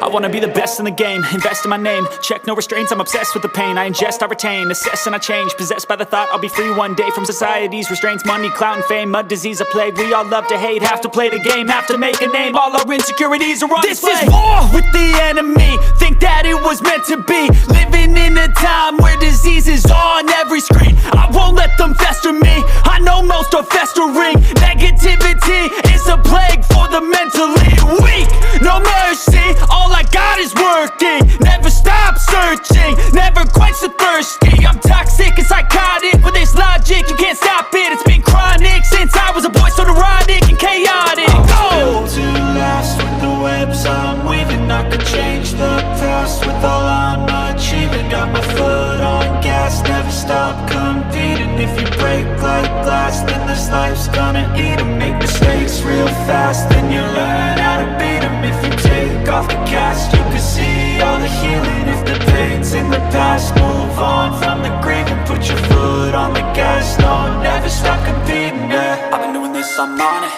I wanna be the best in the game, invest in my name. Check no restraints, I'm obsessed with the pain. I ingest, I retain, assess and I change. Possessed by the thought I'll be free one day from society's restraints. Money, clout and fame, mud, disease, a plague. We all love to hate, have to play the game, have to make a name. All our insecurities are on display. This is war with the enemy, think that it was meant to be. Living in a time where disease is on every screen. I won't let them fester me, I know most are festering. Negativity is a plague for the mentally weak. No mercy, all I got is working. Never stop searching, never quench the thirsty. I'm toxic and psychotic, with this logic you can't stop it. It's been chronic since I was a boy, so neurotic and chaotic. Built to last with the webs I'm weaving. I could change the past with all I'm achieving. Got my foot on gas, never stop competing. If you break like glass, then this life's gonna eat 'em. Make mistakes real fast, then you learn how to beat 'em. If you take off the cast, you can see all the healing. If the pain's in the past, move on from the grave and put your foot on the gas. No, never stop competing, yeah. I've been doing this, I'm on it.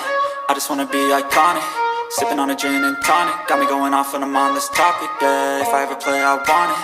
I just wanna be iconic. Sipping on a gin and tonic, got me going off when I'm on this topic, yeah. If I ever play, I want it.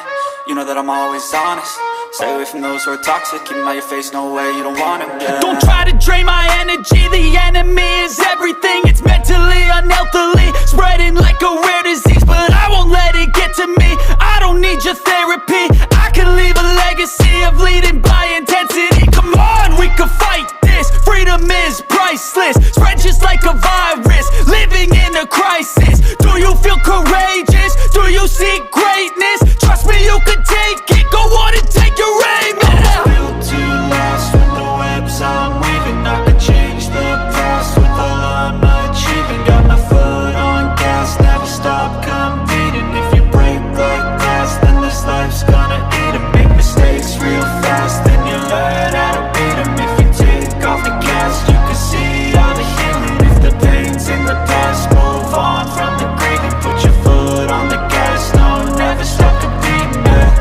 You know that I'm always honest. Stay away from those who are toxic. Keep them out your face, no way, you don't want them, yeah. Don't try to drain my energy. The enemy is everything. It's mentally, unhealthily, spreading like a rare disease. But I won't let it get to me. I don't need your therapy. I can leave a legacy of leading by intensity. Come on, we can fight this. Freedom is priceless. Spread just like a virus. Living in a crisis. Do you feel courageous? Do you seek greatness? Trust me, you can take it. Go on and take your aim, yeah. I was built to last with the webs I'm weaving. I could change the past with all I'm achieving. Got my foot on gas, never stop competing. If you break like glass, then this life's gonna eat 'em. Make mistakes real fast, then you learn how to beat 'em. If you take off the cast, you can see all the healing. If the pain's in the past, move on from the grave and put your foot on the gas. No, never stop competing, yeah.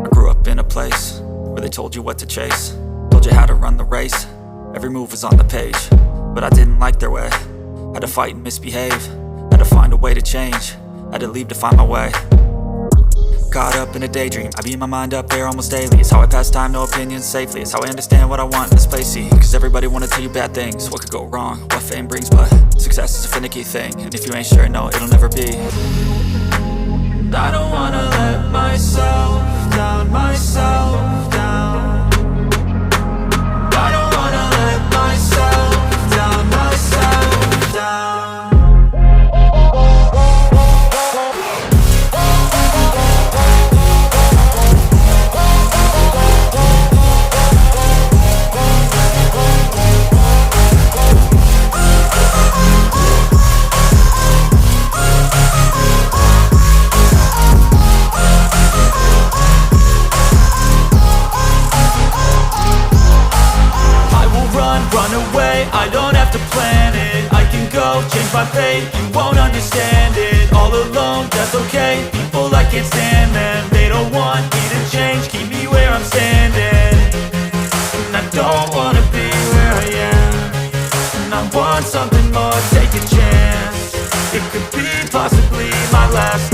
I grew up in a place where they told you what to chase, told you how to run the race. Every move was on the page, but I didn't like their way. Had to fight and misbehave, had to find a way to change, had to leave to find my way. Caught up in a daydream, I beat my mind up there almost daily. It's how I pass time, no opinions safely. It's how I understand what I want in this place, see. Cause everybody wanna tell you bad things, what could go wrong, what fame brings. But success is a finicky thing, and if you ain't sure, no, it'll never be. I don't wanna let myself down, myself down. I don't wanna let myself down, myself down. Run away, I don't have to plan it. I can go, change my fate, you won't understand it. All alone, that's okay, people I can't stand them. They don't want me to change, keep me where I'm standing. And I don't wanna be where I am, and I want something more, take a chance. It could be possibly my last